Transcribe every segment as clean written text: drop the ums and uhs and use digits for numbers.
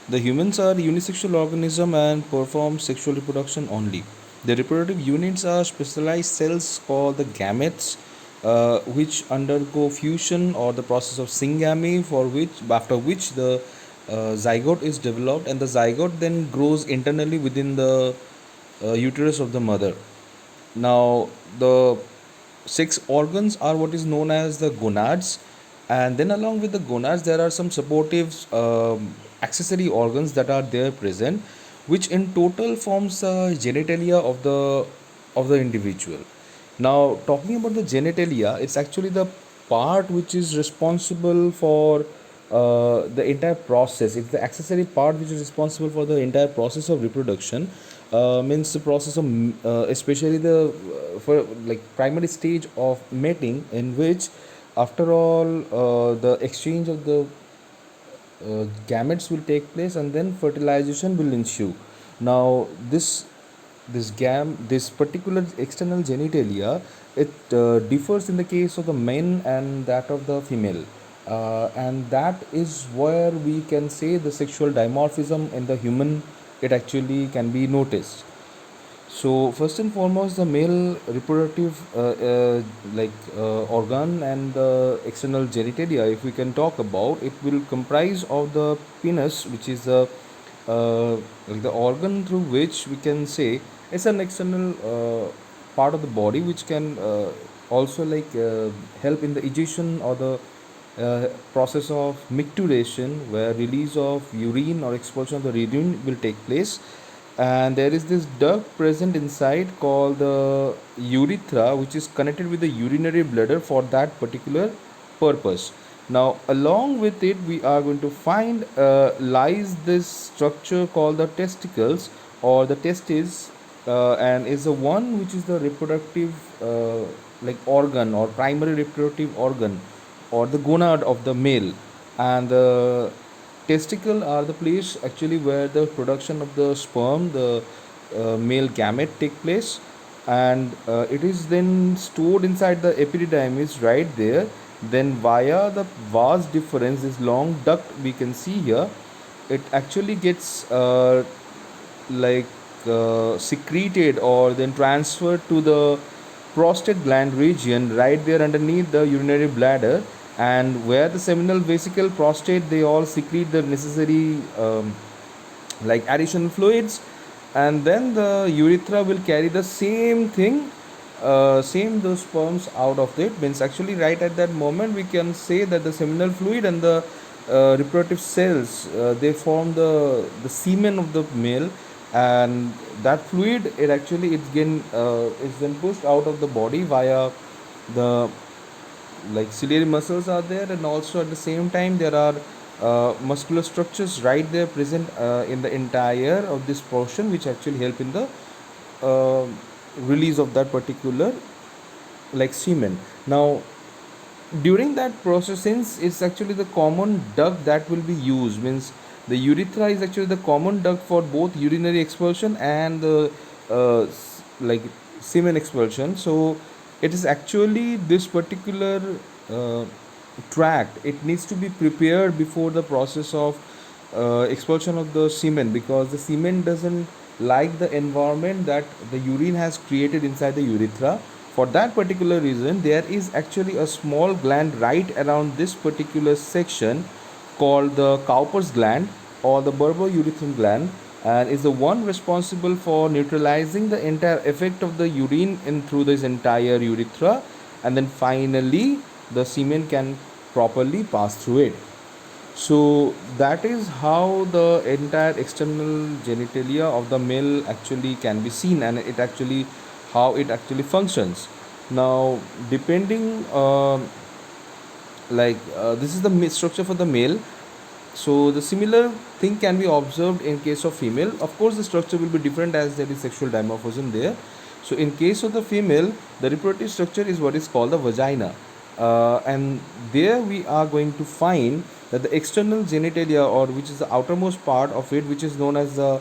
The humans are unisexual organism and perform sexual reproduction only. The reproductive units are specialized cells called the gametes, which undergo fusion or the process of syngamy, for which after which the zygote is developed, and the zygote then grows internally within the uterus of the mother. Now, the six organs are what is known as the gonads, and then along with the gonads, there are some supportive accessory organs that are there present, which in total forms the genitalia of the individual. Now, talking about the genitalia, it's actually the part which is responsible for the entire process. It's the accessory part which is responsible for the entire process of reproduction. Means the process of especially the for like primary stage of mating, in which after all the exchange of the gametes will take place and then fertilization will ensue. Now this particular external genitalia, it differs in the case of the men and that of the female, and that is where we can say the sexual dimorphism in the human, it actually can be noticed. So first and foremost, the male reproductive organ and the external genitalia, if we can talk about, it will comprise of the penis, which is the organ through which we can say it's an external part of the body, which can also help in the ejection or the process of micturition, where release of urine or expulsion of the urine will take place. And there is this duct present inside called the urethra, which is connected with the urinary bladder for that particular purpose. Now along with it, we are going to find lies this structure called the testicles or the testes, and is the one which is the reproductive organ or primary reproductive organ or the gonad of the male. And the testicle are the place actually where the production of the sperm, the male gamete take place, and it is then stored inside the epididymis right there. Then via the vas deferens, this long duct we can see here, it actually gets like secreted or then transferred to the prostate gland region right there underneath the urinary bladder, and where the seminal vesicle, prostate, they all secrete the necessary additional fluids, and then the urethra will carry the same thing, same those sperms out of it. Means actually right at that moment we can say that the seminal fluid and the reproductive cells, they form the semen of the male, and that fluid, it actually it's then pushed out of the body via the ciliary muscles are there, and also at the same time there are muscular structures right there present in the entire of this portion, which actually help in the uh, release of that particular semen. Now during that process, since it's actually the common duct that will be used, means the urethra is actually the common duct for both urinary expulsion and the semen expulsion. So it is actually this particular uh, tract, it needs to be prepared before the process of expulsion of the semen, because the semen doesn't like the environment that the urine has created inside the urethra. For that particular reason, there is actually a small gland right around this particular section called the Cowper's gland or the Berber-urethral gland, and is the one responsible for neutralizing the entire effect of the urine in through this entire urethra, and then finally the semen can properly pass through it. So that is how the entire external genitalia of the male actually can be seen, and it actually how it actually functions. Now, depending this is the structure for the male. So the similar thing can be observed in case of female. Of course, the structure will be different as there is sexual dimorphism there. So in case of the female, the reproductive structure is what is called the vagina, and there we are going to find that the external genitalia, or which is the outermost part of it, which is known as the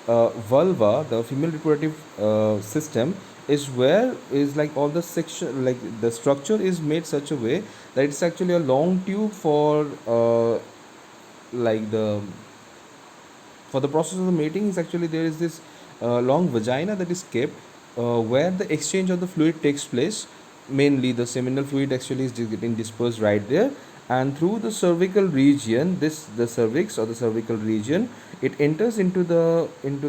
vulva, the female reproductive system, is where is like all the section, like the structure is made such a way that it's actually a long tube for like the For the process of the mating is actually there is this long vagina that is kept where the exchange of the fluid takes place. Mainly the seminal fluid actually is getting dispersed right there, and through the cervical region, this the cervix or the cervical region, it enters into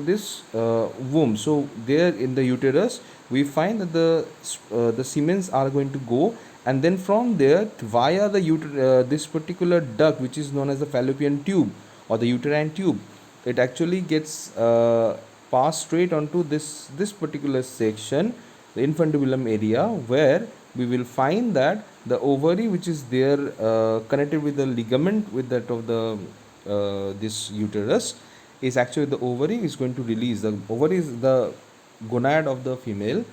this womb. So there in the uterus we find that the semens are going to go, and then from there via the this particular duct which is known as the fallopian tube or the uterine tube, it actually gets passed straight onto this particular section, the infundibulum area, where we will find that the ovary which is there connected with the ligament with that of the this uterus is actually the ovary is going to release. The ovary is the gonad of the female,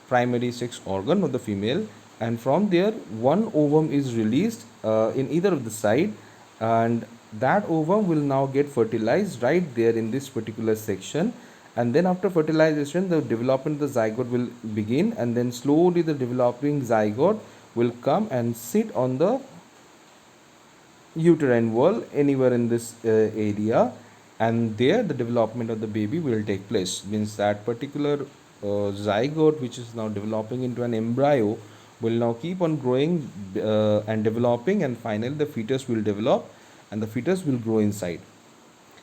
primary sex organ of the female, and from there one ovum is released in either of the side, and that ovum will now get fertilized right there in this particular section. And then after fertilization the development of the zygote will begin, and then slowly the developing zygote will come and sit on the uterine wall anywhere in this area, and there the development of the baby will take place. Means that particular zygote which is now developing into an embryo will now keep on growing and developing, and finally the fetus will develop and the fetus will grow inside.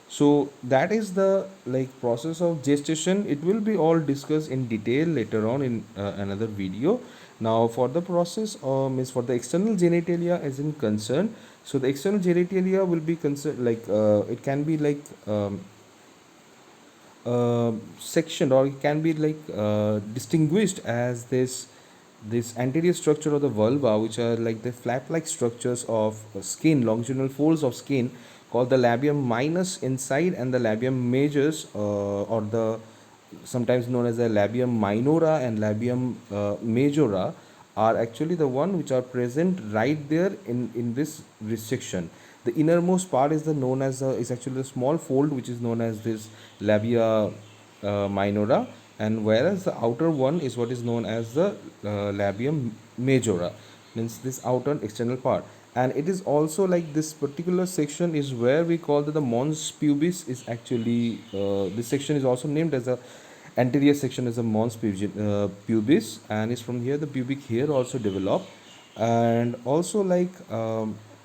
So that is the like process of gestation. It will be all discussed in detail later on in another video. Now for the process is for the external genitalia as in concern. So the external genitalia will be concerned like it can be like sectioned, or it can be like distinguished as this anterior structure of the vulva, which are like the flap like structures of skin, longitudinal folds of skin called the labium minus inside, and the labium majors or the sometimes known as the labium minora and labium majora are actually the one which are present right there in this resection. The innermost part is the known as is actually the small fold which is known as this labia minora, and whereas the outer one is what is known as the labium majora, means this outer external part. And it is also like this particular section is where we call that the mons pubis is actually this section is also named as a anterior section as a pubis, and is from here the pubic hair also develop. And also like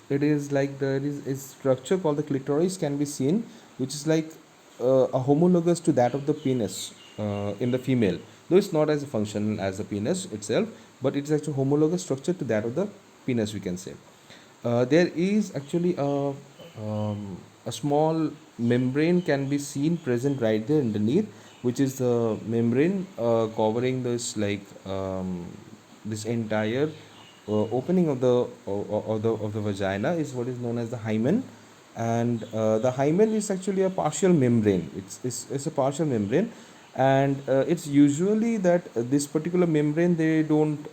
it is like there is a structure called the clitoris can be seen, which is like a homologous to that of the penis in the female, though it's not as functional as the penis itself, but it's actually homologous structure to that of the penis, we can say. There is actually a small membrane can be seen present right there underneath, which is the membrane covering this like this entire opening of the of the vagina is what is known as the hymen. And the hymen is actually a partial membrane. It's a partial membrane, and it's usually that this particular membrane they don't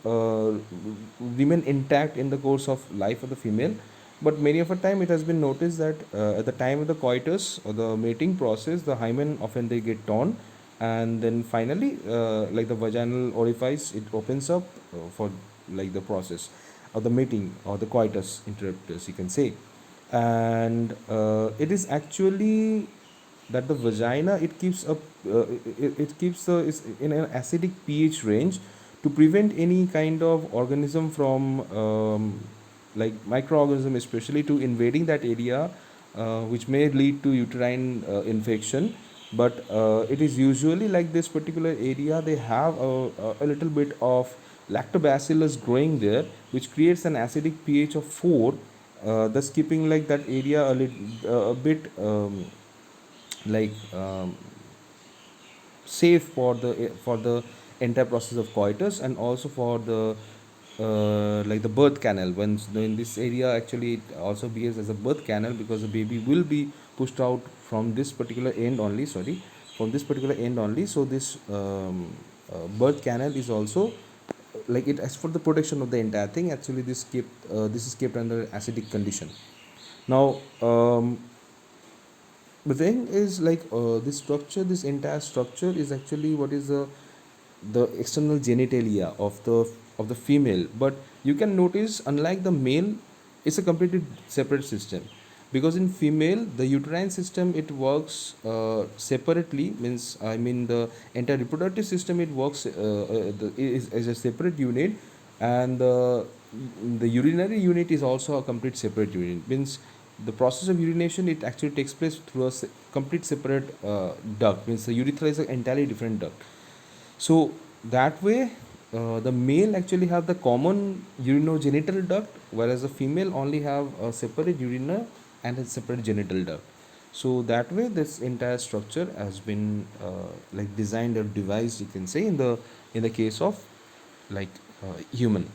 remain intact in the course of life of the female, but many of the time it has been noticed that at the time of the coitus or the mating process the hymen often they get torn, and then finally like the vaginal orifice it opens up for like the process of the mating or the coitus interruptus, you can say. And it is actually that the vagina it keeps up it keeps the is in an acidic pH range to prevent any kind of organism from like microorganism especially to invading that area, which may lead to uterine infection. But it is usually like this particular area they have a little bit of lactobacillus growing there, which creates an acidic pH of 4, thus keeping like that area a bit like safe for the entire process of coitus, and also for the like the birth canal. When in this area actually it also behaves as a birth canal, because the baby will be pushed out from this particular end only, sorry, from this particular end only. So this birth canal is also like it as for the protection of the entire thing. Actually this is kept under acidic condition. Now the thing is like this structure, this entire structure is actually what is the external genitalia of the female. But you can notice unlike the male, it's a completely separate system. because in female the uterine system it works separately, means I mean the entire reproductive system it works is as a separate unit, and the urinary unit is also a complete separate unit, means the process of urination it actually takes place through a complete separate duct, means the urethra is an entirely different duct. So that way, the male actually have the common urinogenital duct, whereas the female only have a separate urina and a separate genital duct. So that way, this entire structure has been like designed or devised, you can say, in the case of like human.